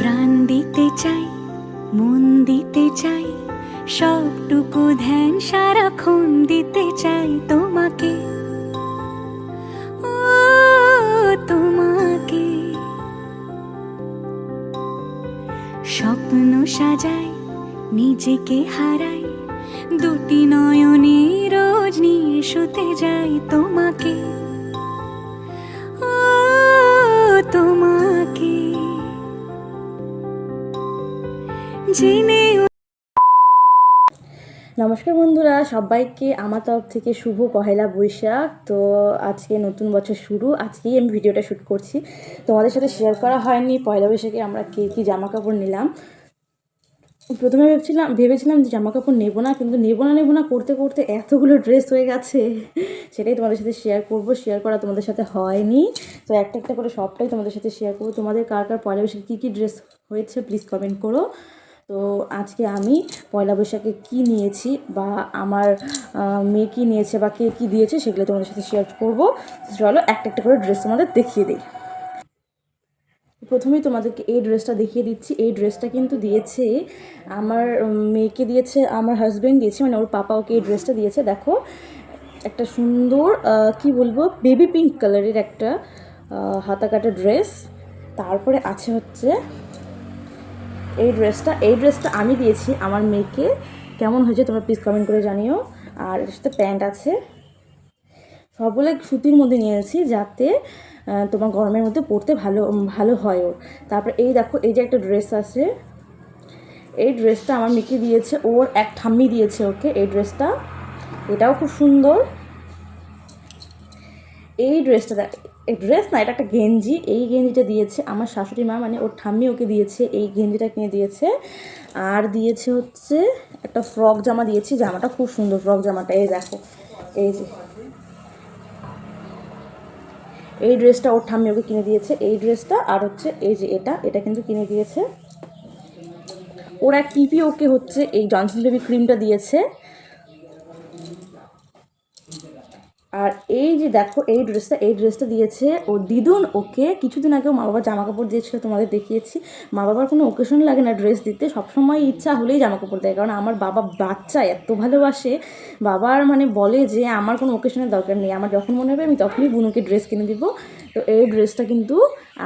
প্রাণ দিতে চাই, মন দিতে চাই, সবটুকু ধ্যান সারাক্ষণ দিতে চাই তোমাকে, ও তোমাকে। স্বপ্ন সাজাই, নিজেকে হারাই, দুটি নয়নে রোজ নিয়ে শুতে যাই তোমাকে, ও তোমাকে। জেনে নমস্কার বন্ধুরা, সবাইকে আমার তরফ থেকে শুভ পহেলা বৈশাখ। তো আজকে নতুন বছর শুরু, আজকেই আমি ভিডিওটা শ্যুট করছি। তোমাদের সাথে শেয়ার করা হয়নি পয়লা বৈশাখে আমরা কী জামা কাপড় নিলাম। প্রথমে ভেবেছিলাম যে জামা কাপড় নেবো না, কিন্তু নেবো না করতে করতে এতগুলো ড্রেস হয়ে গেছে, সেটাই তোমাদের সাথে শেয়ার করা তোমাদের সাথে হয়নি। তো একটা করে সবটাই তোমাদের সাথে শেয়ার করবো। তোমাদের কার পয়লা বৈশাখে কী ড্রেস হয়েছে প্লিজ কমেন্ট করো। তো আজকে আমি পয়লা বৈশাখে কী নিয়েছি বা আমার মেয়ে কী নিয়েছে বা কে কী দিয়েছে সেগুলো তোমাদের সাথে শেয়ার করবো। চলো একটা করে ড্রেস তোমাদের দেখিয়ে দিই। প্রথমেই তোমাদেরকে এই ড্রেসটা দেখিয়ে দিচ্ছি। এই ড্রেসটা কিন্তু দিয়েছে আমার মেয়েকে, দিয়েছে আমার হাজব্যান্ড দিয়েছে, মানে ওর পাপা ওকে এই ড্রেসটা দিয়েছে। দেখো একটা সুন্দর কি বলবো, বেবি পিঙ্ক কালারের একটা হাতা কাটা ড্রেস। তারপরে আছে হচ্ছে এই ড্রেসটা আমি দিয়েছি আমার মেয়েকে। কেমন হয়েছে তোমরা প্লিজ কমেন্ট করে জানিও। আর এর সাথে প্যান্ট আছে, সবগুলো সুতির মধ্যে নিয়েছি যাতে তোমার গরমের মধ্যে পরতে ভালো হয় ওর। তারপর এই দেখো, এই যে একটা ড্রেস আছে, এই ড্রেসটা আমার মেয়েকে দিয়েছে, ওর এক ঠাম্মি দিয়েছে ওকে এই ড্রেসটা। এটাও খুব সুন্দর। এই ড্রেস না, এটা একটা গেঞ্জি। এই গেঞ্জিটা দিয়েছে আমার শাশুড়ি মা, মানে ওর ঠাম্মি ওকে দিয়েছে, এই গেঞ্জিটা কিনে দিয়েছে। আর দিয়েছে হচ্ছে একটা ফ্রক জামা দিয়েছি, জামাটা খুব সুন্দর ফ্রক জামাটা। এই দেখো, এই যে এই ড্রেসটা ওর ঠাম্মি ওকে কিনে দিয়েছে, এই ড্রেসটা। আর হচ্ছে এই যে এটা কিন্তু কিনে দিয়েছে। ওর এক পিপি ওকে হচ্ছে এই জনসন বেবি ক্রিমটা দিয়েছে। আর এই যে দেখো এই ড্রেসটা দিয়েছে ও দিদুন ওকে। কিছুদিন আগেও মা বাবার জামা কাপড় দিয়েছিল, তোমাদের দেখিয়েছি। মা বাবার কোনো ওকেশন লাগে না ড্রেস দিতে, সবসময় ইচ্ছা হলেই জামা কাপড় দেয়, কারণ আমার বাবা বাচ্চা এত ভালোবাসে। বাবার মানে বলে যে আমার কোনো ওকেশনের দরকার নেই, আমার যখন মনে হবে আমি তখনই বুনুকে ড্রেস কিনে দিব। তো এই ড্রেসটা কিন্তু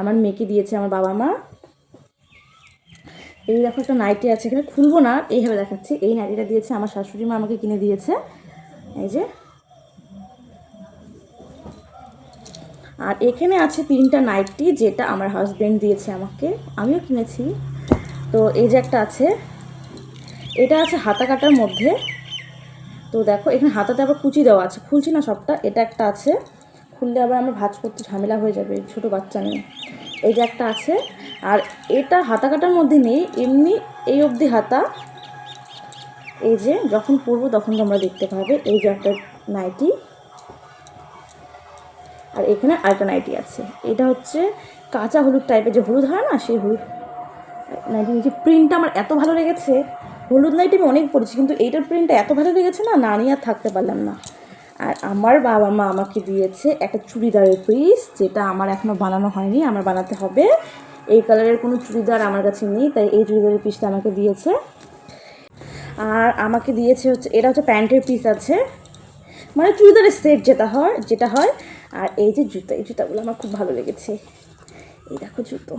আমার মেয়েকে দিয়েছে আমার বাবা মা। এই দেখো একটা নাইটি আছে, এখানে খুলবো না, এইভাবে দেখাচ্ছি। এই নাইটিটা দিয়েছে আমার শাশুড়ি মা, আমাকে কিনে দিয়েছে, এই যে। আর এখানে আছে 3টা নাইটি, যেটা আমার হাজব্যান্ড দিয়েছে আমাকে, আমিও কিনেছি। তো এই যে একটা আছে, এটা আছে হাতা কাটার মধ্যে। তো দেখো এখানে হাতাতে আবার কুচি দেওয়া আছে, খুলছি না সবটা। এটা একটা আছে, খুললে আবার আমার ভাঁজ করতে ঝামেলা হয়ে যাবে ছোটো বাচ্চা নিয়ে। এই যে একটা আছে। আর এটা হাতা কাটার মধ্যে নেই, এমনি এই অবধি হাতা। এই যে যখন পরবো তখন তোমরা দেখতে পাবে। এই যে একটা নাইটি, আর এখানে আরেকটা নাইটি আছে। এটা হচ্ছে কাঁচা হলুদ টাইপের, যে হলুদ হয় না সেই হলুদ নাইটি নিচে। প্রিন্টটা আমার এত ভালো লেগেছে, হলুদ নাইটি আমি অনেক পরেছি, কিন্তু এইটার প্রিন্টটা এত ভালো লেগেছে না নিয়ে আর থাকতে পারলাম না। আর আমার বাবা মা আমাকে দিয়েছে একটা চুড়িদারের পিস, যেটা আমার এখনও বানানো হয়নি, আমার বানাতে হবে। এই কালারের কোনো চুড়িদার আমার কাছে নেই, তাই এই চুড়িদারের পিসটা আমাকে দিয়েছে। আর আমাকে দিয়েছে হচ্ছে, এটা হচ্ছে প্যান্টের পিস আছে, মানে চুড়িদারের সেট যেটা হয়। আর এই যে এই জুতাগুলো আমার খুব ভালো লেগেছে। এই দেখো জুতো,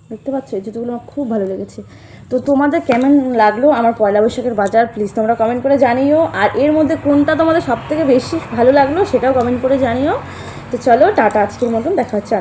দেখতে পাচ্ছ, এই জুতোগুলো আমার খুব ভালো লেগেছে। তো তোমাদের কেমন লাগলো আমার পয়লা বৈশাখের বাজার প্লিজ তোমরা কমেন্ট করে জানিও। আর এর মধ্যে কোনটা তোমাদের সবথেকে বেশি ভালো লাগলো সেটাও কমেন্ট করে জানিও। তো চলো টাটা, আজকের মতন দেখা হচ্ছে।